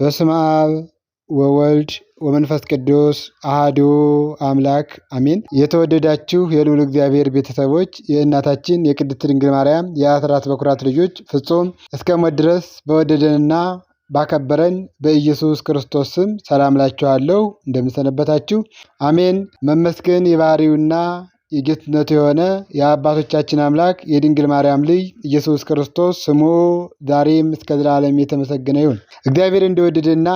በስመ አብ ወወልድ ወመንፈስ ቅዱስ አሐዱ አምላክ አሜን። የተወደዳችሁ የልዑል እግዚአብሔር ቤተሰቦች የእናታችን የቅድስት ድንግል ማርያም የአስራት በኩራት ልጆች ፍጹም እስከ ሞት ድረስ በወደደንና ባከበረን በኢየሱስ ክርስቶስ ስም ሰላም እላችኋለሁ። እንደምንሰነበታችሁ አሜን። መመስገን የባህሪውና የጌትነቱ የሆነ የአባቶቻችን አምላክ የድንግል ማርያም ልጅ ኢየሱስ ክርስቶስ ስሙ ዛሬም እስከ ዘላለም የተመሰገነ ይሁን። እግዚአብሔር እንደወደደና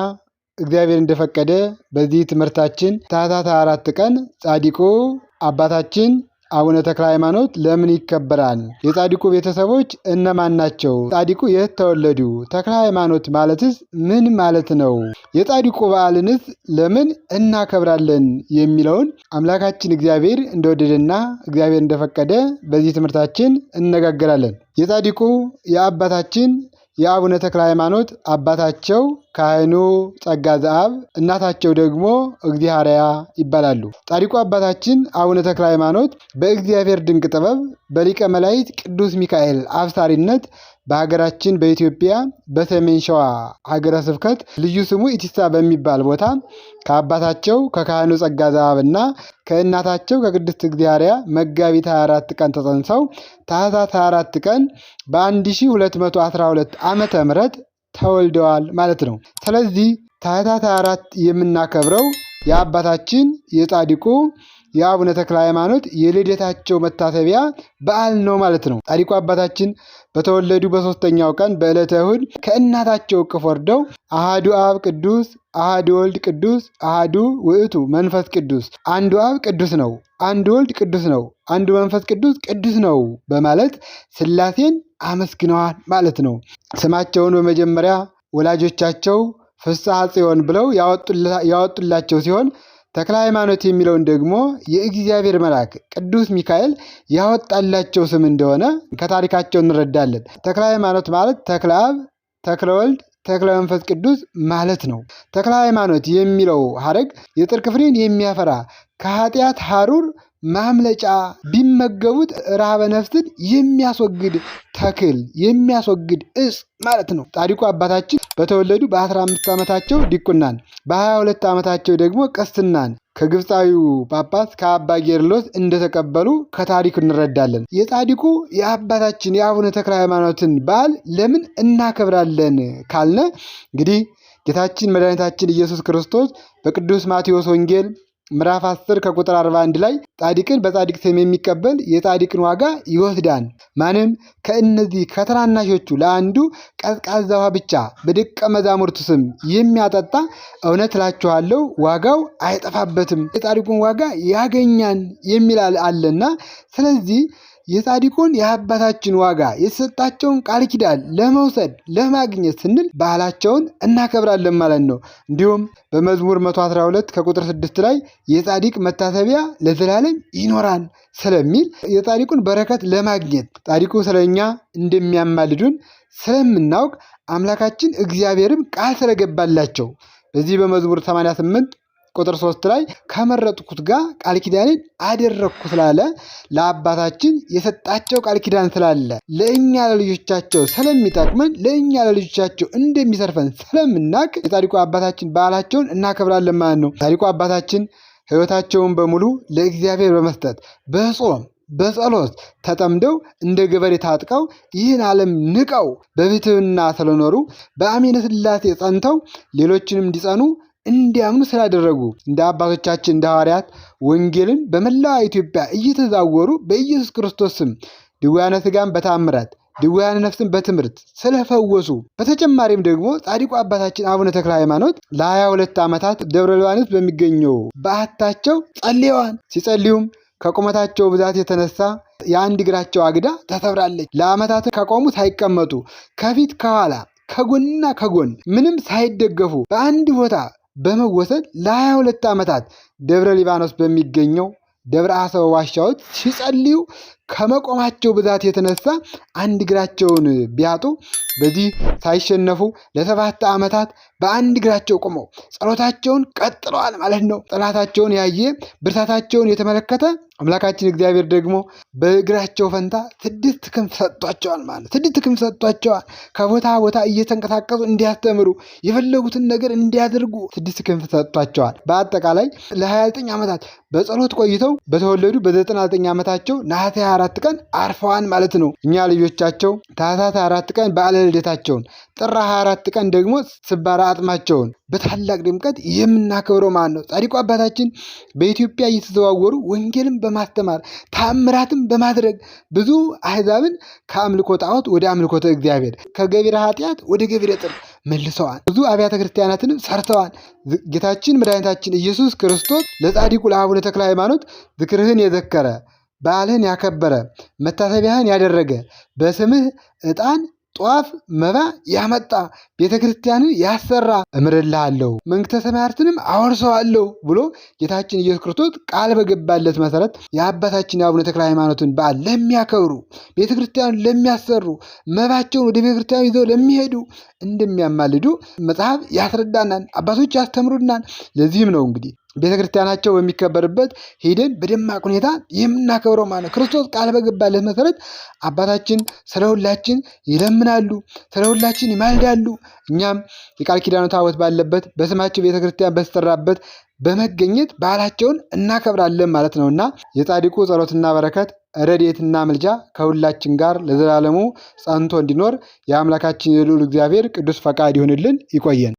እግዚአብሔር እንደፈቀደ በዚህ ትምህርታችን ታኅሳስ 4 ቀን ጻድቁ አባታችን አቡነ ተክለ ሃይማኖት ለምን ይከበራል? የጻድቁ ቤተሰቦች እነማን ናቸው? ጻድቁ የት ተወለዱ? ተክለ ሃይማኖት ማለትስ ምን ማለት ነው? የጻድቁ በዓልንስ ለምን እናከብራለን? የሚለውን አምላካችን እግዚአብሔር እንደወደደና እግዚአብሔር እንደፈቀደ በዚህ ትምህርታችን እነጋገራለን። የጻድቁ የአባታችን የአቡነ ተክለ ሃይማኖት አባታቸው ካህኑ ጸጋ ዘአብ እናታቸው ደግሞ እግዚአርያ ይባላሉ። ጻድቁ አባታችን አቡነ ተክለ ሃይማኖት በእግዚአብሔር ድንቅ ጥበብ በሊቀ መላእክት ቅዱስ ሚካኤል አብሳሪነት በሀገራችን በኢትዮጵያ በሰሜን ሸዋ ሀገረ ስብከት ልዩ ስሙ ኢቲሳ በሚባል ቦታ ከአባታቸው ከካህኑ ጸጋ ዘአብና ከእናታቸው ከቅድስት እግዚአርያ መጋቢት 24 ቀን ተጸንሰው ታኅሳስ 24 ቀን በ1212 ዓመተ ምህረት ተወልደዋል ማለት ነው። ስለዚህ ታኅሳስ 24 የምናከብረው የአባታችን የጻድቁ የአቡነ ተክለ ሃይማኖት የልደታቸው መታሰቢያ በዓል ነው ማለት ነው። ጻድቁ አባታችን በተወለዱ በሦስተኛው ቀን በዕለተ እሑድ ከእናታቸው እቅፍ ወርደው አሐዱ አብ ቅዱስ፣ አሐዱ ወልድ ቅዱስ፣ አሐዱ ውእቱ መንፈስ ቅዱስ፣ አንዱ አብ ቅዱስ ነው፣ አንዱ ወልድ ቅዱስ ነው፣ አንዱ መንፈስ ቅዱስ ቅዱስ ነው በማለት ሥላሴን አመስግነዋል ማለት ነው። ስማቸውን በመጀመሪያ ወላጆቻቸው ፍስሐ ጽዮን ብለው ያወጡላቸው ሲሆን ተክለ ሃይማኖት የሚለውን ደግሞ የእግዚአብሔር መልአክ ቅዱስ ሚካኤል ያወጣላቸው ስም እንደሆነ ከታሪካቸው እንረዳለን። ተክለ ሃይማኖት ማለት ተክለ አብ፣ ተክለ ወልድ፣ ተክለ መንፈስ ቅዱስ ማለት ነው። ተክለ ሃይማኖት የሚለው ሐረግ የጽድቅ ፍሬን የሚያፈራ ከኃጢአት ሐሩር ማምለጫ ቢመገቡት ረሃበ ነፍስን የሚያስወግድ ተክል የሚያስወግድ እጽ ማለት ነው። ጻድቁ አባታችን በተወለዱ በ15 ዓመታቸው ዲቁናን በ22 ዓመታቸው ደግሞ ቅስናን ከግብፃዊው ጳጳስ ከአባ ጌርሎስ እንደተቀበሉ ከታሪኩ እንረዳለን። የጻድቁ የአባታችን የአቡነ ተክለ ሃይማኖትን በዓል ለምን እናከብራለን ካልነ እንግዲህ ጌታችን መድኃኒታችን ኢየሱስ ክርስቶስ በቅዱስ ማቴዎስ ወንጌል ምዕራፍ 10 ከቁጥር 41 ላይ ጻድቅን በጻድቅ ስም የሚቀበል የጻድቅን ዋጋ ይወስዳል። ማንም ከእነዚህ ከትናናሾቹ ለአንዱ ቀዝቃዛ ውሃ ብቻ በደቀ መዛሙርቱ ስም የሚያጠጣ እውነት እላችኋለሁ ዋጋው አይጠፋበትም፣ የጻድቁን ዋጋ ያገኛል የሚል አለና ስለዚህ የጻድቁን የአባታችን ዋጋ የተሰጣቸውን ቃል ኪዳን ለመውሰድ ለማግኘት ስንል በዓላቸውን እናከብራለን ማለት ነው። እንዲሁም በመዝሙር 112 ከቁጥር 6 ላይ የጻድቅ መታሰቢያ ለዘላለም ይኖራል ስለሚል የጻድቁን በረከት ለማግኘት ጻድቁ ስለኛ እንደሚያማልዱን ስለምናውቅ አምላካችን እግዚአብሔርም ቃል ስለገባላቸው በዚህ በመዝሙር 88 ቁጥር 3 ላይ ከመረጥኩት ጋር ቃል ኪዳንን አደረግኩ ስላለ ለአባታችን የሰጣቸው ቃል ኪዳን ስላለ ለእኛ ለልጆቻቸው ስለሚጠቅመን ለእኛ ለልጆቻቸው እንደሚሰርፈን ስለምናቅ የጻድቁ አባታችን በዓላቸውን እናከብራለን ማለት ነው። ጻድቁ አባታችን ሕይወታቸውን በሙሉ ለእግዚአብሔር በመስጠት በጾም በጸሎት ተጠምደው እንደ ገበሬ ታጥቀው ይህን ዓለም ንቀው በብሕትውና ስለኖሩ በአሜነ ሥላሴ ጸንተው ሌሎችንም እንዲጸኑ እንዲያምኑ ስላደረጉ እንደ አባቶቻችን እንደ ሐዋርያት ወንጌልን በመላዋ ኢትዮጵያ እየተዛወሩ በኢየሱስ ክርስቶስ ስም ድውያነ ሥጋን በታምራት ድውያነ ነፍስን በትምህርት ስለፈወሱ በተጨማሪም ደግሞ ጻድቁ አባታችን አቡነ ተክለ ሃይማኖት ለ22 ዓመታት ደብረ ሊባኖስ በሚገኘው በዓታቸው ጸልየዋል። ሲጸልዩም ከቁመታቸው ብዛት የተነሳ የአንድ እግራቸው አግዳ ተሰብራለች። ለዓመታት ከቆሙ ሳይቀመጡ ከፊት ከኋላ ከጎንና ከጎን ምንም ሳይደገፉ በአንድ ቦታ በመወሰድ ለ22 ዓመታት ደብረ ሊባኖስ በሚገኘው ደብረ አሰበ ዋሻዎች ሲጸልዩ ከመቆማቸው ብዛት የተነሳ አንድ እግራቸውን ቢያጡ በዚህ ሳይሸነፉ ለ7 ዓመታት በአንድ እግራቸው ቆመው ጸሎታቸውን ቀጥለዋል ማለት ነው። ጠላታቸውን ያየ ብርታታቸውን የተመለከተ አምላካችን እግዚአብሔር ደግሞ በእግራቸው ፈንታ 6 ክንፍ ሰጥቷቸዋል ማለት 6 ክንፍ ሰጥቷቸዋል። ከቦታ ቦታ እየተንቀሳቀሱ እንዲያስተምሩ የፈለጉትን ነገር እንዲያደርጉ 6 ክንፍ ሰጥቷቸዋል። በአጠቃላይ ለ29 ዓመታት በጸሎት ቆይተው በተወለዱ በ99 ዓመታቸው ነሐሴ 24 ቀን አርፈዋል ማለት ነው። እኛ ልጆቻቸው ታኅሳስ 24 ቀን በዓለ ልደታቸውን፣ ጥር 24 ቀን ደግሞ ስባራ አጥማቸውን በታላቅ ድምቀት የምናከብረው ማለት ነው። ጻድቁ አባታችን በኢትዮጵያ እየተዘዋወሩ ወንጌልን በማስተማር ተአምራትን በማድረግ ብዙ አሕዛብን ከአምልኮ ጣዖት ወደ አምልኮተ እግዚአብሔር ከገቢረ ኃጢአት ወደ ገቢረ ጽድቅ መልሰዋል። ብዙ አብያተ ክርስቲያናትንም ሰርተዋል። ጌታችን መድኃኒታችን ኢየሱስ ክርስቶስ ለጻድቁ ለአቡነ ተክለ ሃይማኖት ዝክርህን የዘከረ በዓልህን ያከበረ መታሰቢያህን ያደረገ በስምህ ዕጣን ጧፍ መባ ያመጣ ቤተ ክርስቲያንን ያሰራ እምርልሃለሁ መንግሥተ ሰማያትንም አወርሰዋለሁ ብሎ ጌታችን ኢየሱስ ክርስቶስ ቃል በገባለት መሰረት የአባታችን የአቡነ ተክለ ሃይማኖትን በዓል ለሚያከብሩ ቤተ ክርስቲያኑን ለሚያሰሩ መባቸውን ወደ ቤተ ክርስቲያኑ ይዘው ለሚሄዱ እንደሚያማልዱ መጽሐፍ ያስረዳናል፣ አባቶች ያስተምሩናል። ለዚህም ነው እንግዲህ ቤተ ክርስቲያናቸው በሚከበርበት ሄደን በደማቅ ሁኔታ የምናከብረው ማለት ነው። ክርስቶስ ቃል በገባለት መሰረት አባታችን ስለ ሁላችን ይለምናሉ፣ ስለ ሁላችን ይማልዳሉ። እኛም የቃል ኪዳኑ ታቦት ባለበት በስማቸው ቤተ ክርስቲያን በተጠራበት በመገኘት በዓላቸውን እናከብራለን ማለት ነውና የጻድቁ ጸሎትና በረከት ረድኤትና ምልጃ ከሁላችን ጋር ለዘላለሙ ጸንቶ እንዲኖር የአምላካችን የልዑል እግዚአብሔር ቅዱስ ፈቃድ ይሁንልን። ይቆየን።